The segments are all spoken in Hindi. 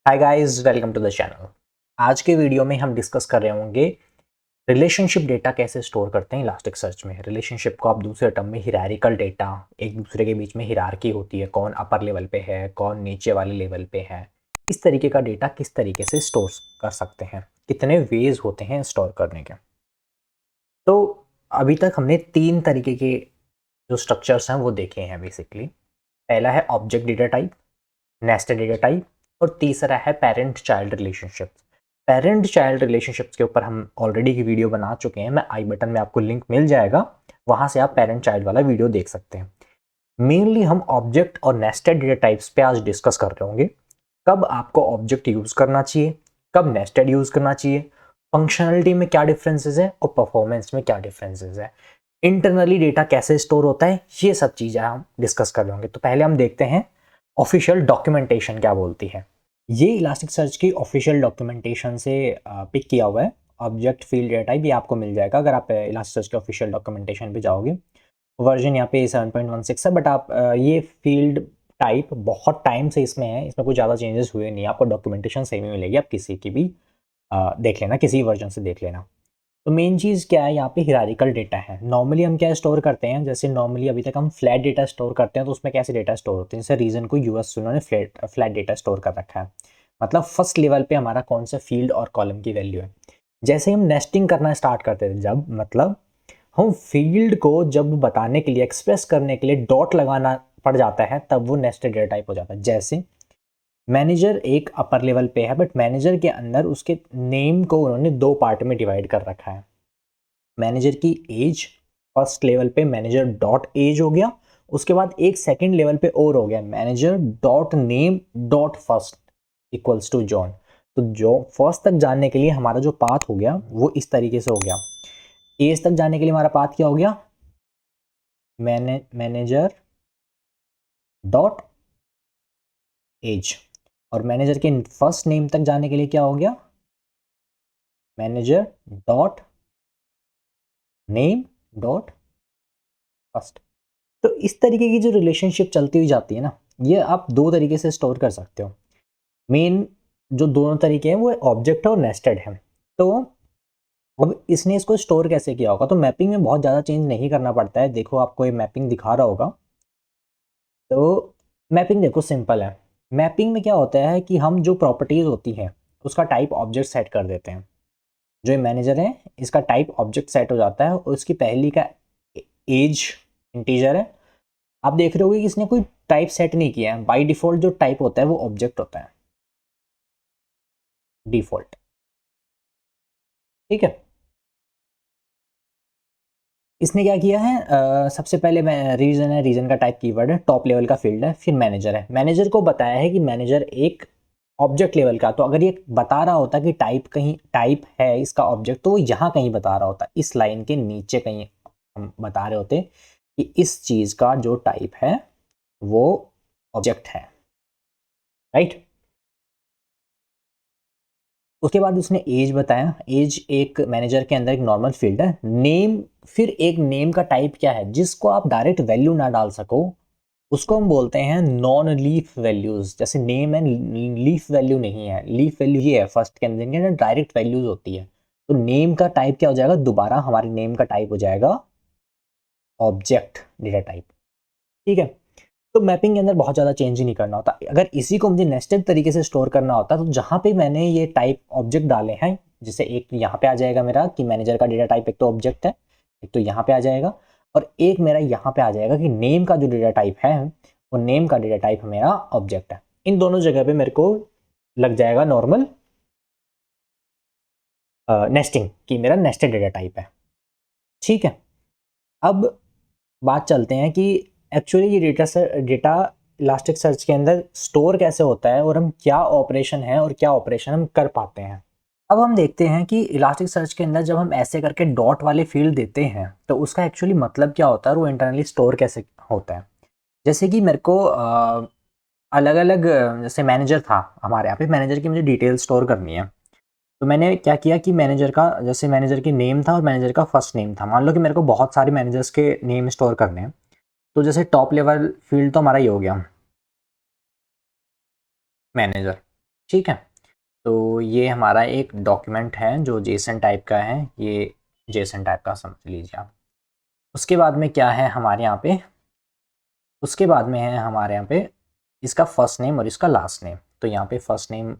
Hi guys, welcome to the channel. आज के वीडियो में हम डिस्कस कर रहे होंगे रिलेशनशिप डेटा कैसे स्टोर करते हैं इलास्टिक सर्च में। रिलेशनशिप को आप दूसरे टर्म में हिरारिकल डेटा, एक दूसरे के बीच में हिरारकी होती है, कौन अपर लेवल पे है कौन नीचे वाले लेवल पे है, इस तरीके का डेटा किस तरीके से स्टोर कर सकते हैं, कितने वेज होते हैं स्टोर करने के। तो अभी तक हमने 3 तरीके के जो स्ट्रक्चर्स हैं वो देखे हैं बेसिकली। पहला है object data type, nested data type, और तीसरा है parent child relationships. Parent child relationships के ऊपर हम ऑलरेडी की वीडियो बना चुके हैं, मैं आई बटन में आपको लिंक मिल जाएगा, वहां से आप पेरेंट चाइल्ड वाला वीडियो देख सकते हैं। मेनली हम ऑब्जेक्ट और नेस्टेड डेटा टाइप्स पे आज डिस्कस कर रहे होंगे। कब आपको ऑब्जेक्ट यूज करना चाहिए, कब नेस्टेड यूज करना चाहिए, फंक्शनलिटी में क्या डिफरेंसेस है और परफॉर्मेंस में क्या डिफरेंसेस है, इंटरनली डेटा कैसे स्टोर होता है, ये सब चीज़ें हम डिस्कस कर लेंगे। तो पहले हम देखते हैं ऑफिशियल डॉक्यूमेंटेशन क्या बोलती है। ये इलास्टिक सर्च की ऑफिशियल डॉक्यूमेंटेशन से पिक किया हुआ है। ऑब्जेक्ट फील्ड डेटा टाइप ये आपको मिल जाएगा अगर आप इलास्टिक सर्च के ऑफिशियल डॉक्यूमेंटेशन पे जाओगे। वर्जन यहाँ पे 7.16 है, बट आप ये फील्ड टाइप बहुत टाइम से इसमें है, इसमें कुछ ज़्यादा चेंजेस हुए नहीं। आपको डॉक्यूमेंटेशन सेम ही मिलेगी, आप किसी की भी देख लेना, किसी वर्जन से देख लेना। तो मेन चीज़ क्या है, यहाँ पे हिरारिकल डेटा है। नॉर्मली हम क्या स्टोर करते हैं, जैसे नॉर्मली अभी तक हम फ्लैट डेटा स्टोर करते हैं, तो उसमें कैसे डेटा स्टोर होते हैं, जैसे रीजन को यूएस से उन्होंने फ्लैट डेटा स्टोर कर रखा है, मतलब फर्स्ट लेवल पे हमारा कौन सा फील्ड और कॉलम की वैल्यू है। जैसे हम नेस्टिंग करना स्टार्ट करते थे, जब मतलब हम फील्ड को जब बताने के लिए, एक्सप्रेस करने के लिए डॉट लगाना पड़ जाता है, तब वो नेस्टेड डेटा टाइप हो जाता है। जैसे मैनेजर एक अपर लेवल पे है, बट मैनेजर के अंदर उसके नेम को उन्होंने 2 पार्ट में डिवाइड कर रखा है। मैनेजर की एज फर्स्ट लेवल पे मैनेजर डॉट एज हो गया, उसके बाद एक सेकंड लेवल पे और हो गया manager dot name dot first equals to John. तो जो फर्स्ट तक जानने के लिए हमारा जो पाथ हो गया वो इस तरीके से हो गया। एज तक जाने के लिए हमारा पाथ क्या हो गया, मैनेजर डॉट एज, और मैनेजर के फर्स्ट नेम तक जाने के लिए क्या हो गया, manager dot name dot first. तो इस तरीके की जो रिलेशनशिप चलती हुई जाती है ना, ये आप 2 तरीके से स्टोर कर सकते हो। मेन जो दोनों तरीके हैं वो ऑब्जेक्ट और नेस्टेड है। तो अब इसने इसको स्टोर कैसे किया होगा, तो मैपिंग में बहुत ज़्यादा चेंज नहीं करना पड़ता है। देखो आपको ये मैपिंग दिखा रहा होगा, तो मैपिंग देखो सिंपल है। मैपिंग में क्या होता है कि हम जो प्रॉपर्टीज़ होती हैं उसका टाइप ऑब्जेक्ट सेट कर देते हैं। जो ये मैनेजर है इसका टाइप ऑब्जेक्ट सेट हो जाता है, और उसकी पहली का एज इंटीजर है। आप देख रहे होगे कि इसने कोई टाइप सेट नहीं किया है, बाय डिफॉल्ट जो टाइप होता है वो ऑब्जेक्ट होता है डिफॉल्ट। ठीक है, इसने क्या किया है, सबसे पहले मैं रीजन है, रीजन का टाइप कीवर्ड है, टॉप लेवल का फील्ड है, फिर मैनेजर है। मैनेजर को बताया है कि मैनेजर एक ऑब्जेक्ट लेवल का, तो अगर ये बता रहा होता कि टाइप कहीं टाइप है इसका ऑब्जेक्ट, तो वो यहाँ कहीं बता रहा होता, इस लाइन के नीचे कहीं हम बता रहे होते कि इस चीज़ का जो टाइप है वो ऑब्जेक्ट है, राइट। उसके बाद उसने एज बताया। एज एक मैनेजर के अंदर एक नॉर्मल फील्ड है। नेम, फिर एक नेम का टाइप क्या है जिसको आप डायरेक्ट वैल्यू ना डाल सको, उसको हम बोलते हैं नॉन लीफ वैल्यूज। जैसे नेम है, लीफ वैल्यू नहीं है, लीफ वैल्यू ये है फर्स्ट के अंदर डायरेक्ट वैल्यूज होती है। तो नेम का टाइप क्या हो जाएगा, दोबारा हमारे नेम का टाइप हो जाएगा ऑब्जेक्ट डेटा टाइप। ठीक है, तो मैपिंग के अंदर बहुत ज़्यादा चेंज ही नहीं करना होता। अगर इसी को मुझे नेस्टेड तरीके से स्टोर करना होता, तो जहाँ पे मैंने ये टाइप ऑब्जेक्ट डाले हैं, जैसे एक यहाँ पे आ जाएगा मेरा कि मैनेजर का डेटा टाइप एक तो ऑब्जेक्ट है, एक तो यहाँ पे आ जाएगा, और एक मेरा यहाँ पे आ जाएगा कि नेम का जो डेटा टाइप है वो नेम का डेटा टाइप मेरा ऑब्जेक्ट है। इन दोनों जगह पे मेरे को लग जाएगा नॉर्मल नेस्टिंग कि मेरा नेस्टेड डेटा टाइप है। ठीक है, अब बात चलते हैं कि एक्चुअली ये डेटा इलास्टिक सर्च के अंदर स्टोर कैसे होता है, और हम क्या ऑपरेशन है और क्या ऑपरेशन हम कर पाते हैं। अब हम देखते हैं कि इलास्टिक सर्च के अंदर जब हम ऐसे करके डॉट वाले फील्ड देते हैं तो उसका एक्चुअली मतलब क्या होता है और वो इंटरनली स्टोर कैसे होता है। जैसे कि मेरे को अलग अलग, जैसे मैनेजर था, हमारे यहाँ पे मैनेजर की मुझे डिटेल स्टोर करनी है। तो मैंने क्या किया कि मैनेजर का, जैसे मैनेजर की नेम था और मैनेजर का फर्स्ट नेम था, मान लो कि मेरे को बहुत सारे मैनेजर्स के नेम स्टोर करने हैं। तो जैसे टॉप लेवल फील्ड तो हमारा ही हो गया मैनेजर, ठीक है, तो ये हमारा एक डॉक्यूमेंट है जो जेसन टाइप का है, ये जेसन टाइप का समझ लीजिए आप। उसके बाद में क्या है हमारे यहाँ पे, उसके बाद में है हमारे यहाँ पे इसका फर्स्ट नेम और इसका लास्ट नेम। तो यहाँ पे फर्स्ट नेम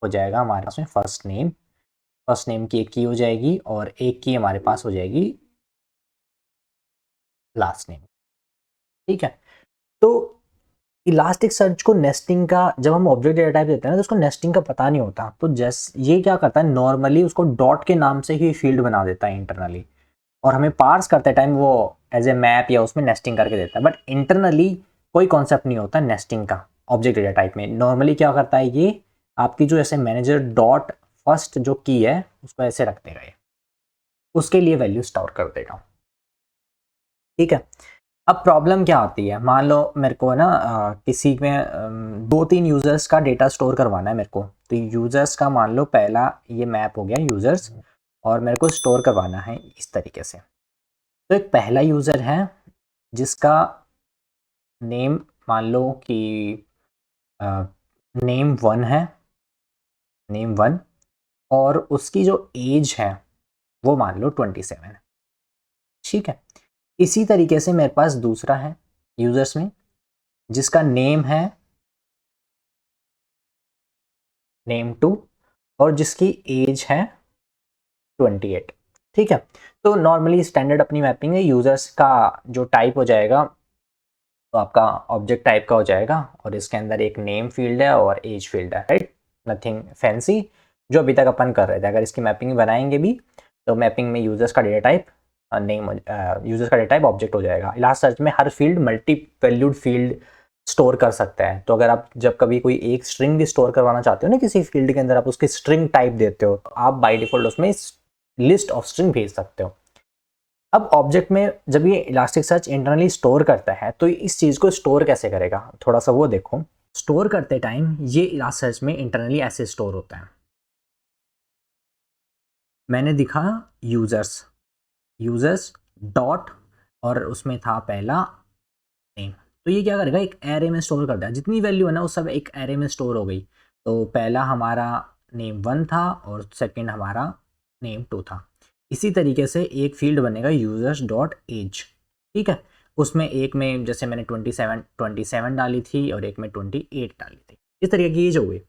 हो जाएगा हमारे पास में फर्स्ट नेम की एक की हो जाएगी और एक की हमारे पास हो जाएगी लास्ट नेम। ठीक है, तो इलास्टिक सर्च को नेस्टिंग का, जब हम ऑब्जेक्ट डेटा टाइप देते हैं ना तो उसको नेस्टिंग का पता नहीं होता, तो जैसे ये क्या करता है नॉर्मली उसको डॉट के नाम से ही फील्ड बना देता है इंटरनली, और हमें पार्स करते टाइम वो एज ए मैप या उसमें नेस्टिंग करके देता है। बट इंटरनली कोई कॉन्सेप्ट नहीं होता नेस्टिंग का ऑब्जेक्ट डेटा टाइप में। नॉर्मली क्या करता है ये, आपकी जो ऐसे मैनेजर डॉट फर्स्ट जो की है उसको ऐसे रख देगा, ये उसके लिए वैल्यू स्टोर कर देगा। ठीक है, अब प्रॉब्लम क्या आती है, मान लो मेरे को ना किसी में 2-3 यूज़र्स का डेटा स्टोर करवाना है मेरे को। तो यूज़र्स का मान लो पहला ये मैप हो गया यूज़र्स, और मेरे को स्टोर करवाना है इस तरीके से। तो एक पहला यूज़र है जिसका नेम मान लो कि नेम 1 है, नेम 1, और उसकी जो एज है वो मान लो 27 है। ठीक है, इसी तरीके से मेरे पास दूसरा है यूज़र्स में जिसका नेम है नेम 2 और जिसकी एज है 28। ठीक है, तो नॉर्मली स्टैंडर्ड अपनी मैपिंग है, यूज़र्स का जो टाइप हो जाएगा तो आपका ऑब्जेक्ट टाइप का हो जाएगा, और इसके अंदर एक नेम फील्ड है और एज फील्ड है, राइट, नथिंग फैंसी जो अभी तक अपन कर रहे थे। अगर इसकी मैपिंग बनाएंगे भी तो मैपिंग में यूज़र्स का डेटा टाइप नेम, यूज़र्स का डेटा टाइप ऑब्जेक्ट हो जाएगा। इलास्ट सर्च में हर field multi valued field store कर सकता है। तो अगर आप जब कभी कोई एक स्ट्रिंग भी स्टोर करवाना चाहते हो ना किसी फील्ड के अंदर, आप उसकी स्ट्रिंग टाइप देते हो तो आप बाय डिफॉल्ट उसमें लिस्ट ऑफ स्ट्रिंग भेज सकते हो। अब ऑब्जेक्ट में जब ये इलास्टिक सर्च इंटरनली स्टोर करता है तो इस चीज़ को स्टोर कैसे करेगा, थोड़ा सा वो देखो। स्टोर करते टाइम ये इलास्टिक सर्च में इंटरनली ऐसे स्टोर होता है। मैंने दिखा यूजर्स, यूजर्स डॉट, और उसमें था पहला नेम। तो ये क्या करेगा, एक एरे में स्टोर कर देगा, जितनी वैल्यू है ना वो सब एक एरे में स्टोर हो गई। तो पहला हमारा नेम 1 था और सेकंड हमारा नेम 2 था। इसी तरीके से एक फील्ड बनेगा यूजर्स डॉट एज। ठीक है, उसमें एक में जैसे मैंने 27 डाली थी और एक में 28 डाली थी, इस तरीके की एज हो गई।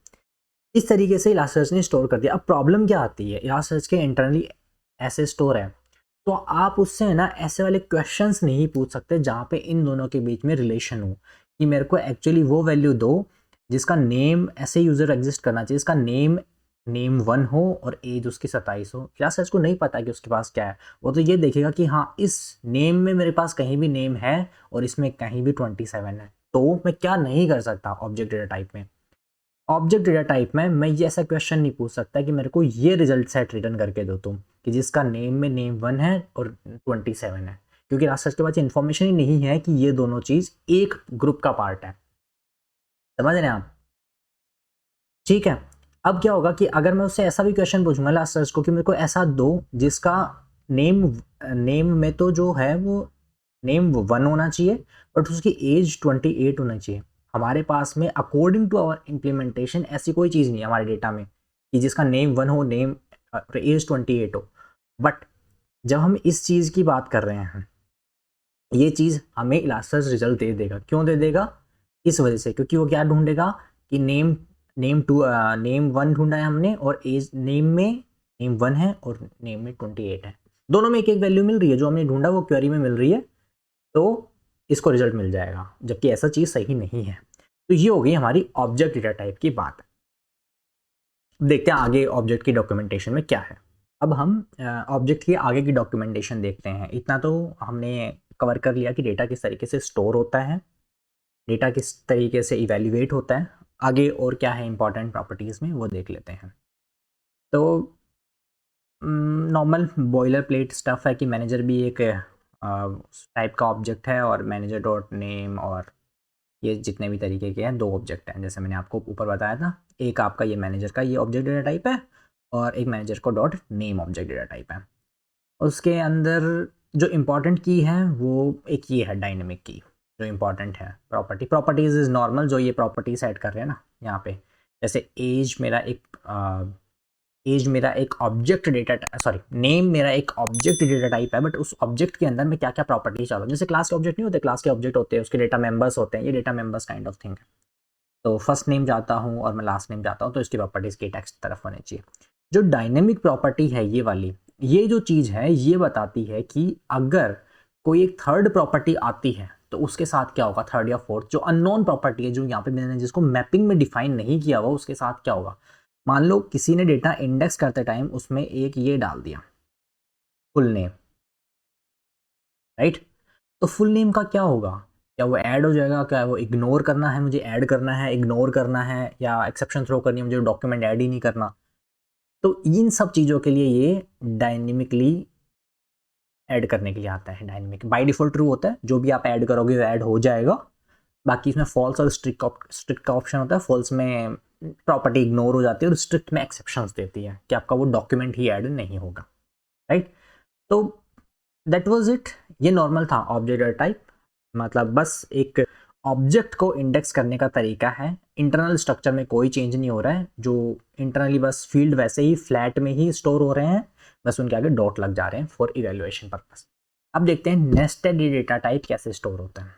इस तरीके से इलास्टिक ने स्टोर कर दिया। अब प्रॉब्लम क्या आती है, इलास्टिक के इंटरनली ऐसे स्टोर है तो आप उससे ना ऐसे वाले क्वेश्चंस नहीं पूछ सकते जहाँ पे इन दोनों के बीच में रिलेशन हो, कि मेरे को एक्चुअली वो वैल्यू दो जिसका नेम, ऐसे यूज़र एग्जिस्ट करना चाहिए जिसका नेम नेम 1 हो और एज उसकी 27 हो। क्या सच को नहीं पता कि उसके पास क्या है, वो तो ये देखेगा कि हाँ इस नेम में मेरे पास कहीं भी नेम है और इसमें कहीं भी 27 है। तो मैं क्या नहीं कर सकता ऑब्जेक्ट डेटा टाइप में, ऑब्जेक्ट डेटा टाइप में मैं ये ऐसा क्वेश्चन नहीं पूछ सकता कि मेरे को ये रिजल्ट सेट रिटर्न करके दो तुम, कि जिसका नेम में नेम 1 है और 27 है, क्योंकि रास्ता के पास इन्फॉर्मेशन ही नहीं है कि ये दोनों चीज़ एक ग्रुप का पार्ट है। समझ रहे हैं आप? ठीक है, अब क्या होगा कि अगर मैं उससे ऐसा भी क्वेश्चन पूछूंगा लास्ट सर्च को कि मेरे को ऐसा दो जिसका नेम, नेम में तो जो है वो नेम 1 होना चाहिए बट उसकी एज 28 होना चाहिए। हमारे पास में अकॉर्डिंग टू आवर इम्प्लीमेंटेशन ऐसी कोई चीज़ नहीं है हमारे डेटा में कि जिसका नेम 1 हो, नेम एज 28 हो। बट जब हम इस चीज़ की बात कर रहे हैं, ये चीज़ हमें इलास्टिक रिजल्ट दे देगा। क्यों दे देगा? इस वजह से, क्योंकि वो क्या ढूंढेगा कि नेम नेम 1 ढूंढा है हमने और एज नेम में नेम 1 है और नेम में 28 है, दोनों में एक एक वैल्यू मिल रही है, जो हमने ढूंढा वो क्वेरी में मिल रही है, तो इसको रिजल्ट मिल जाएगा, जबकि ऐसा चीज़ सही नहीं है। तो ये हो गई हमारी ऑब्जेक्ट डेटा टाइप की बात। देखते हैं आगे ऑब्जेक्ट की डॉक्यूमेंटेशन में क्या है। अब हम ऑब्जेक्ट की आगे की डॉक्यूमेंटेशन देखते हैं। इतना तो हमने कवर कर लिया कि डेटा किस तरीके से स्टोर होता है, डेटा किस तरीके से इवेल्युएट होता है। आगे और क्या है इंपॉर्टेंट प्रॉपर्टीज़ में वो देख लेते हैं। तो नॉर्मल बॉयलर प्लेट स्टफ़ है कि मैनेजर भी एक टाइप का ऑब्जेक्ट है और मैनेजर डॉट नेम, और ये जितने भी तरीके के हैं 2 ऑब्जेक्ट हैं जैसे मैंने आपको ऊपर बताया था। एक आपका ये मैनेजर का ये ऑब्जेक्ट डेटा टाइप है और एक manager co dot name object data type है। उसके अंदर जो इम्पोर्टेंट की है वो एक ये है डायनेमिक की, जो इम्पोर्टेंट है प्रॉपर्टीज़ इज़ नॉर्मल, जो ये प्रॉपर्टी सेट कर रहे हैं ना यहाँ पे, जैसे एज मेरा एक ऑब्जेक्ट डेटा, सॉरी नेम मेरा एक ऑब्जेक्ट डेटा टाइप है, बट उस ऑब्जेक्ट के अंदर मैं क्या क्या प्रॉपर्टी चाहता हूँ। जैसे क्लास के ऑब्जेक्ट नहीं होते, क्लास के ऑब्जेक्ट होते हैं, उसके डेटा मेंबर्स होते हैं, ये data members kind of thing है। तो फर्स्ट नेम चाहता हूँ और मैं लास्ट नेम चाहता हूँ, तो इसकी प्रॉपर्टीज की टेक्स्ट तरफ होनी चाहिए। जो डायनेमिक प्रॉपर्टी है ये वाली, ये जो चीज़ है ये बताती है कि अगर कोई एक थर्ड प्रॉपर्टी आती है तो उसके साथ क्या होगा, थर्ड या फोर्थ जो अननोन प्रॉपर्टी है, जो यहाँ पे मैंने जिसको मैपिंग में डिफाइन नहीं किया हुआ, उसके साथ क्या होगा। मान लो किसी ने डेटा इंडेक्स करते टाइम उसमें एक ये डाल दिया फुल नेम, राइट। तो फुल नेम का क्या होगा, क्या वो ऐड हो जाएगा, क्या वो इग्नोर करना है, मुझे ऐड करना है, इग्नोर करना है, या एक्सेप्शन थ्रो करनी है, मुझे डॉक्यूमेंट ऐड ही नहीं करना। तो इन सब चीज़ों के लिए ये डायनेमिकली ऐड करने के लिए आता है। डायनेमिक बाय डिफॉल्ट ट्रू होता है, जो भी आप ऐड करोगे वो ऐड हो जाएगा। बाकी इसमें फॉल्स और स्ट्रिक्ट का ऑप्शन होता है। फॉल्स में प्रॉपर्टी इग्नोर हो जाती है और स्ट्रिक्ट में एक्सेप्शंस देती है कि आपका वो डॉक्यूमेंट ही ऐड नहीं होगा, राइट। तो दैट वाज इट। ये नॉर्मल था ऑब्जेक्ट टाइप, मतलब बस एक ऑब्जेक्ट को इंडेक्स करने का तरीका है। इंटरनल स्ट्रक्चर में कोई चेंज नहीं हो रहा है, जो इंटरनली बस फील्ड वैसे ही फ्लैट में ही स्टोर हो रहे हैं, बस उनके आगे डॉट लग जा रहे हैं फॉर इवैल्यूएशन पर्पस। अब देखते हैं नेस्टेड डेटा टाइप कैसे स्टोर होता है।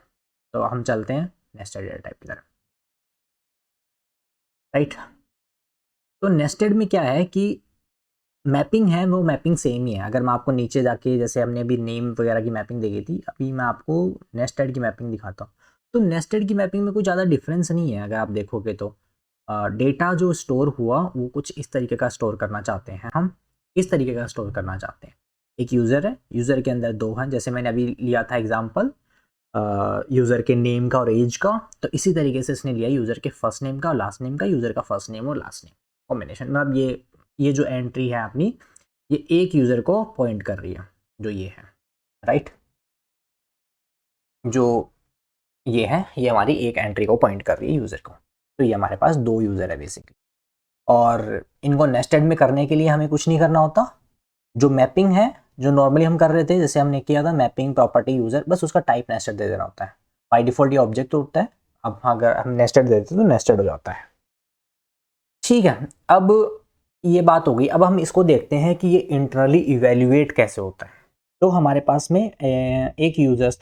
तो हम चलते हैं नेस्टेड डेटा टाइप की तरफ, राइट। तो नेस्टेड में क्या है कि मैपिंग है वो मैपिंग सेम ही है। अगर मैं आपको नीचे जाके, जैसे हमने अभी नेम वगैरह की मैपिंग देखी थी, अभी मैं आपको नेस्टेड की मैपिंग दिखाता हूँ। तो नेस्टेड की मैपिंग में कुछ ज़्यादा डिफरेंस नहीं है। अगर आप देखोगे तो डेटा जो स्टोर हुआ वो कुछ इस तरीके का स्टोर करना चाहते हैं हम, इस तरीके का स्टोर करना चाहते हैं। एक यूज़र है, यूज़र के अंदर दो हैं, जैसे मैंने अभी लिया था एग्जाम्पल यूज़र के नेम का और एज का, तो इसी तरीके से इसने लिया यूज़र के फर्स्ट नेम का और लास्ट नेम का, यूज़र का फर्स्ट नेम और लास्ट नेम कॉम्बिनेशन में। अब ये जो एंट्री है अपनी, ये एक यूज़र को पॉइंट कर रही है, जो ये है, राइट। जो ये है ये हमारी एक एंट्री को पॉइंट कर रही है यूज़र को। तो ये हमारे पास दो यूज़र है बेसिकली, और इनको नेस्टेड में करने के लिए हमें कुछ नहीं करना होता। जो मैपिंग है जो नॉर्मली हम कर रहे थे, जैसे हमने किया था मैपिंग प्रॉपर्टी यूज़र, बस उसका टाइप नेस्टेड दे देना होता है। बाई डिफॉल्ट ये ऑब्जेक्ट होता है, अब अगर हम नेस्टेड दे देते तो नेस्टेड हो जाता है, ठीक है। अब ये बात हो गई, अब हम इसको देखते हैं कि ये इंटरनली इवेल्युएट कैसे होता है। तो हमारे पास में एक यूजर्स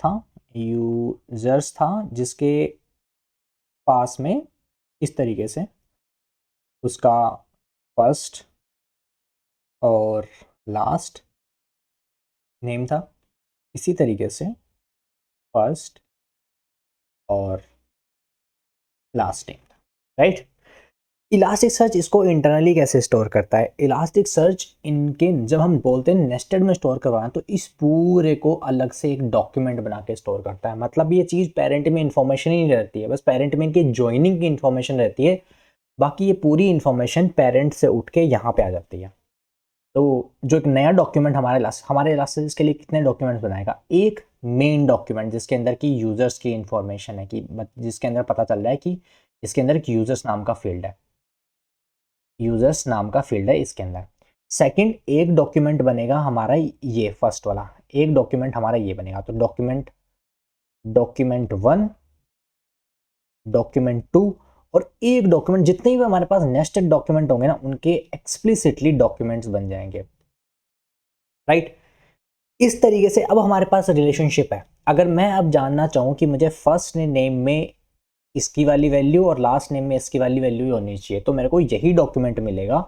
था जिसके पास में इस तरीके से उसका फर्स्ट और लास्ट नेम था, इसी तरीके से फर्स्ट और लास्ट नेम था, राइट। इलास्टिक सर्च इसको इंटरनली कैसे स्टोर करता है। इलास्टिक सर्च इनके जब हम बोलते हैं नेस्टेड में स्टोर करवाना, तो इस पूरे को अलग से एक डॉक्यूमेंट बना के स्टोर करता है। मतलब ये चीज़ पेरेंट में इंफॉर्मेशन ही नहीं रहती है, बस पेरेंट में इनकी ज्वाइनिंग की इंफॉर्मेशन रहती है, बाकी ये पूरी इंफॉर्मेशन पेरेंट से उठ के यहाँ पे आ जाती है। तो जो एक नया डॉक्यूमेंट हमारे इलास्टिक के लिए कितने डॉक्यूमेंट्स बनाएगा, एक मेन डॉक्यूमेंट जिसके अंदर की यूजर्स की इंफॉर्मेशन है, कि जिसके अंदर पता चल रहा है कि इसके अंदर एक यूजर्स नाम का फील्ड है, यूजर्स नाम का फील्ड है इसके अंदर। सेकंड एक डॉक्यूमेंट बनेगा हमारा, ये फर्स्ट वाला एक डॉक्यूमेंट हमारा ये बनेगा। तो डॉक्यूमेंट 1, डॉक्यूमेंट 2, और एक डॉक्यूमेंट, जितने भी हमारे पास नेस्टेड डॉक्यूमेंट होंगे ना, उनके एक्सप्लिसिटली डॉक्यूमेंट्स बन जाएंगे, राइट। इस तरीके से अब हमारे पास रिलेशनशिप है। अगर मैं अब जानना चाहूँ कि मुझे फर्स्ट नेम में इसकी वाली वैल्यू और लास्ट नेम में इसकी वाली वैल्यू होनी चाहिए, तो मेरे को यही डॉक्यूमेंट मिलेगा,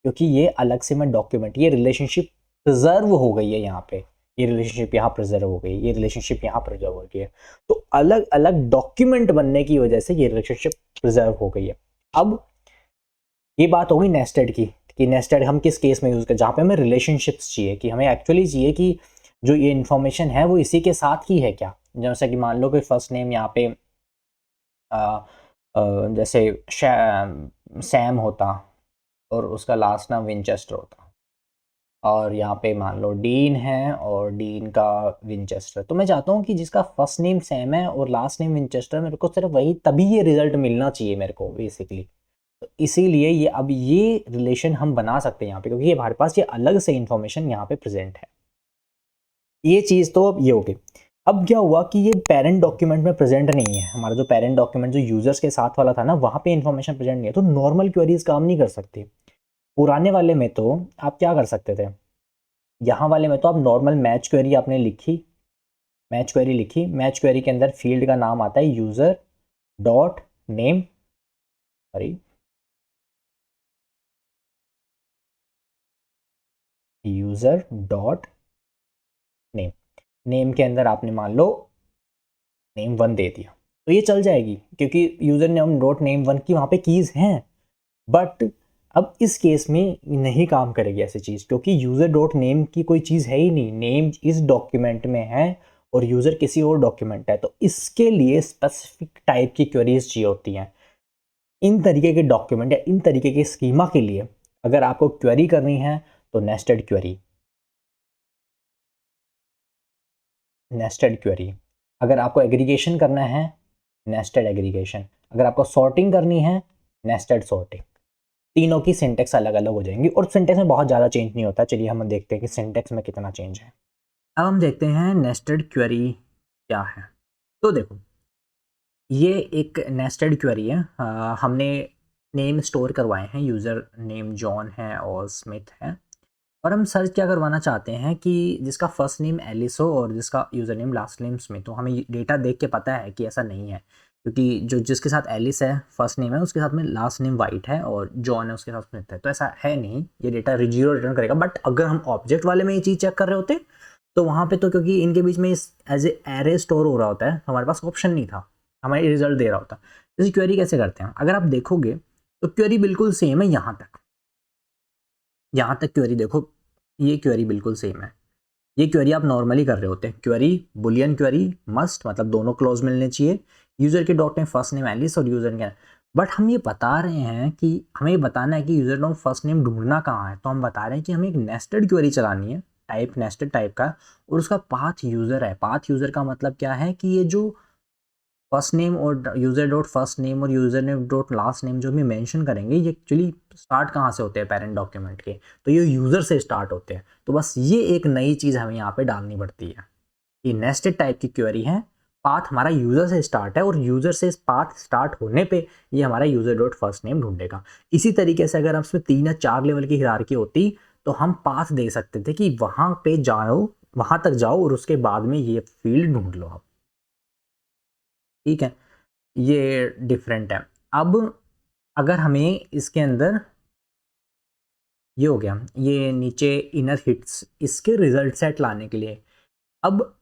क्योंकि ये अलग से मैं डॉक्यूमेंट, ये रिलेशनशिप प्रिजर्व हो गई है यहाँ पे, ये रिलेशनशिप यहाँ प्रिजर्व हो गई, ये रिलेशनशिप यहाँ प्रिजर्व हो गई है। तो अलग अलग डॉक्यूमेंट बनने की वजह से ये रिलेशनशिप प्रिजर्व हो गई है। अब ये बात होगी नेस्टेड की, कि नेस्टेड हम किस केस में यूज करें, जहाँ पे हमें रिलेशनशिप्स चाहिए, कि हमें एक्चुअली चाहिए कि जो ये इन्फॉर्मेशन है वो इसी के साथ ही है क्या। जैसे कि मान लो कि फर्स्ट नेम यहाँ पे जैसे सैम होता और उसका लास्ट नाम विंचेस्टर होता, और यहाँ पे मान लो डीन है और डीन का विंचेस्टर। तो मैं चाहता हूँ कि जिसका फर्स्ट नेम सैम है और लास्ट नेम विंचेस्टर, मेरे को सिर्फ वही, तभी ये रिजल्ट मिलना चाहिए मेरे को बेसिकली। तो इसीलिए ये अब ये रिलेशन हम बना सकते हैं यहाँ पे, क्योंकि ये हमारे पास ये अलग से इंफॉर्मेशन यहाँ पे प्रेजेंट है। ये चीज़ तो अब ये हो गई। अब क्या हुआ कि ये पेरेंट डॉक्यूमेंट में प्रेजेंट नहीं है, हमारा जो पेरेंट डॉक्यूमेंट जो यूजर्स के साथ वाला था ना, वहाँ पे इन्फॉर्मेशन प्रेजेंट नहीं है, तो नॉर्मल क्वेरीज काम नहीं कर सकती। पुराने वाले में तो आप क्या कर सकते थे, यहाँ वाले में तो आप नॉर्मल मैच क्वेरी आपने लिखी, मैच क्वेरी लिखी, मैच क्वेरी के अंदर फील्ड का नाम आता है user dot name, sorry user dot name, name के अंदर आपने मान लो नेम 1 दे दिया, तो ये चल जाएगी क्योंकि यूजर नेम डॉट नेम 1 की वहाँ पे कीज़ हैं। बट अब इस केस में नहीं काम करेगी ऐसी चीज़, क्योंकि यूज़र डॉट नेम की कोई चीज़ है ही नहीं, नेम इस डॉक्यूमेंट में है और यूज़र किसी और डॉक्यूमेंट है, तो इसके लिए स्पेसिफिक टाइप की क्वेरीज चाहिए होती हैं। इन तरीके के डॉक्यूमेंट या इन तरीके के स्कीमा के लिए अगर आपको क्वेरी करनी है तो नेस्टेड क्वेरी, नेस्टेड क्वेरी। अगर आपको एग्रीगेशन करना है, नेस्टेड एग्रीगेशन। अगर आपको सॉर्टिंग करनी है, नेस्टेड सॉर्टिंग। तीनों की सिंटेक्स अलग अलग हो जाएंगी और सिंटेक्स में बहुत ज़्यादा चेंज नहीं होता। चलिए हम देखते हैं कि सिंटेक्स में कितना चेंज है। अब हम देखते हैं नेस्टेड क्वेरी क्या है। तो देखो, ये एक नेस्टेड क्वेरी है। हमने नेम स्टोर करवाए हैं, यूज़र नेम जॉन है और स्मिथ है, और हम सर्च क्या करवाना चाहते हैं कि जिसका फर्स्ट नेम एलिस हो और जिसका user name last name Smith हो। हमें डेटा देख के पता है कि ऐसा नहीं है, क्योंकि जो जिसके साथ एलिस है फर्स्ट नेम है, उसके साथ में लास्ट नेम वाइट है, और जॉन है उसके साथ स्मिथ है, तो ऐसा है नहीं। ये डेटा जीरो रिटर्न करेगा। बट अगर हम ऑब्जेक्ट वाले में ये चीज़ चेक कर रहे होते तो वहाँ पे तो, क्योंकि इनके बीच में एज ए एरे स्टोर हो रहा होता है, हमारे पास ऑप्शन नहीं था, हमारे रिजल्ट दे रहा होता। जैसे क्वेरी कैसे करते हैं, अगर आप देखोगे तो क्वेरी बिल्कुल सेम है। यहाँ तक क्वेरी देखो, ये क्वेरी बिल्कुल सेम है। ये क्वेरी आप नॉर्मली कर रहे होते हैं। क्वेरी बुलियन क्वेरी मस्ट, मतलब दोनों क्लोज मिलने चाहिए। यूज़र के dot name first name Alice और यूज़र के, बट हम ये बता रहे हैं कि हमें ये बताना है कि यूज़र डॉट फर्स्ट नेम ढूंढना कहाँ है, तो हम बता रहे हैं कि हमें एक नेस्टेड क्वेरी चलानी है, टाइप नेस्टेड टाइप का, और उसका पाथ यूज़र है। पाथ यूज़र का मतलब क्या है कि ये जो फर्स्ट नेम और यूज़र डॉट फर्स्ट नेम और user name dot last name जो भी मेंशन करेंगे, ये एक्चुअली स्टार्ट कहाँ से होते हैं पेरेंट डॉक्यूमेंट के, तो ये यूज़र से स्टार्ट होते हैं। तो बस ये एक नई चीज़ हमें यहाँ पे डालनी पड़ती है कि नेस्टेड टाइप की क्वेरी है, पाथ हमारा यूज़र से स्टार्ट है और यूज़र से पाथ स्टार्ट होने पे ये हमारा यूज़र डॉट फर्स्ट नेम ढूंढेगा। इसी तरीके से अगर उसमें 3 या 4 लेवल की हिरार्की होती तो हम पाथ दे सकते थे कि वहाँ पे जाओ, वहाँ तक जाओ और उसके बाद में ये फील्ड ढूंढ लो आप। ठीक है, ये डिफरेंट है। अब अगर हमें इसके अंदर ये हो गया, ये नीचे इनर हिट्स, इसके रिजल्ट सेट लाने के लिए अब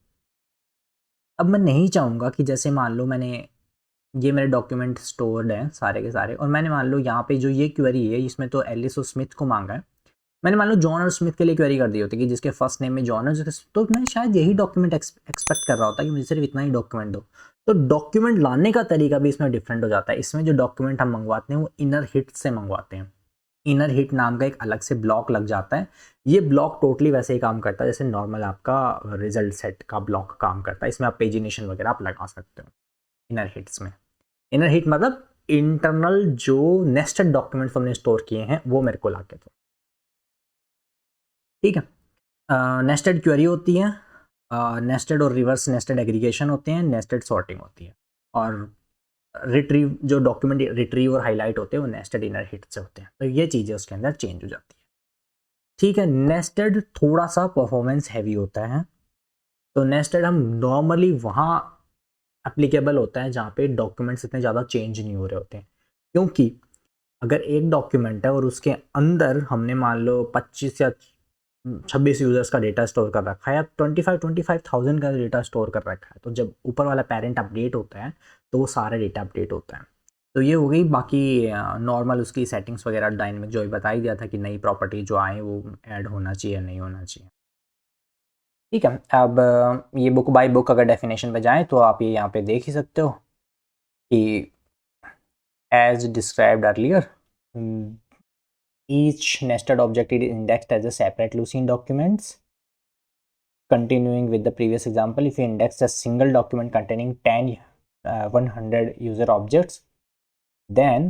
मैं नहीं चाहूँगा कि जैसे मान लो मैंने ये मेरे डॉक्यूमेंट स्टोर्ड हैं सारे के सारे, और मैंने मान लो यहाँ पे जो ये क्वेरी है इसमें तो एलिस और स्मिथ को मांगा है, मैंने मान लो जॉन और स्मिथ के लिए क्वेरी कर दी होती कि जिसके फर्स्ट नेम में जॉन है, तो मैं शायद यही डॉक्यूमेंट एक्सपेक्ट कर रहा होता कि मुझे सिर्फ इतना ही डॉक्यूमेंट दो। तो डॉक्यूमेंट लाने का तरीका भी इसमें डिफरेंट हो जाता है। इसमें जो डॉक्यूमेंट हम मंगवाते हैं वो इनर हिट से मंगवाते हैं। इनर हिट नाम का एक अलग से ब्लॉक लग जाता है। ये ब्लॉक टोटली वैसे ही काम करता है जैसे नॉर्मल आपका रिजल्ट सेट का ब्लॉक काम करता है। इसमें आप पेजिनेशन वगैरह आप लगा सकते हो इनर हिट्स में। इनर हिट मतलब इंटरनल जो नेस्टेड डॉक्यूमेंट्स हमने स्टोर किए हैं वो मेरे को ला के दो। ठीक है, नेस्टेड क्वेरी होती है, नेस्टेड और रिवर्स नेस्टेड एग्रीगेशन होते हैं, नेस्टेड सॉर्टिंग होती है, और रिट्रीव जो डॉक्यूमेंट रिट्रीव और हाईलाइट होते हैं वो नेस्टेड इनर हिट से होते हैं। तो ये चीज़ें उसके अंदर चेंज हो जाती है। ठीक है, नेस्टेड थोड़ा सा परफॉर्मेंस हैवी होता है। तो नेस्टेड हम नॉर्मली वहाँ एप्लीकेबल होता है जहाँ पे डॉक्यूमेंट्स इतने ज़्यादा चेंज नहीं हो रहे होते हैं, क्योंकि अगर एक डॉक्यूमेंट है और उसके अंदर हमने मान लो 25 या 26 यूजर्स का डेटा स्टोर कर रखा है या 25,000 का डेटा स्टोर कर रखा है, तो जब ऊपर वाला पेरेंट अपडेट होता है तो वो सारा डेटा अपडेट होता है। तो ये हो गई। बाकी नॉर्मल उसकी सेटिंग्स वगैरह डायनेमिक जो बता ही दिया था कि नई प्रॉपर्टी जो आए वो ऐड होना चाहिए या नहीं होना चाहिए। ठीक है, अब ये बुक बाय बुक अगर डेफिनेशन पे जाएं तो आप ये यहाँ पे देख ही सकते हो कि as described earlier, each nested object is indexed as a separate Lucene documents. Continuing with the previous example, if you index a single document containing 100 user objects, then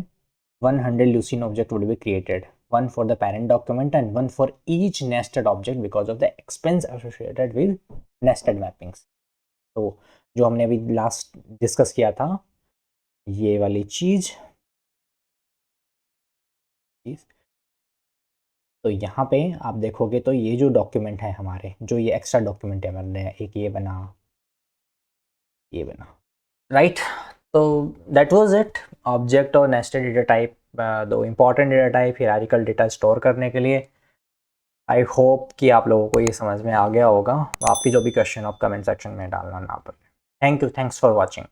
100 Lucene object would be created, one for the parent document and one for each nested object because of the expense associated with nested mappings. तो जो हमने अभी लास्ट डिस्कस किया था ये वाली चीज़, तो यहाँ पे आप देखोगे तो ये जो डॉक्यूमेंट है हमारे, जो ये एक्स्ट्रा डॉक्यूमेंट है हमारे, एक ये बना, ये बना, राइट। तो दैट वाज इट। ऑब्जेक्ट और नेस्टेड डेटा टाइप, दो important data type hierarchical data store करने के लिए। आई होप कि आप लोगों को ये समझ में आ गया होगा। आपकी जो भी क्वेश्चन आप कमेंट सेक्शन में डालना ना पड़े। Thank you, thanks for watching.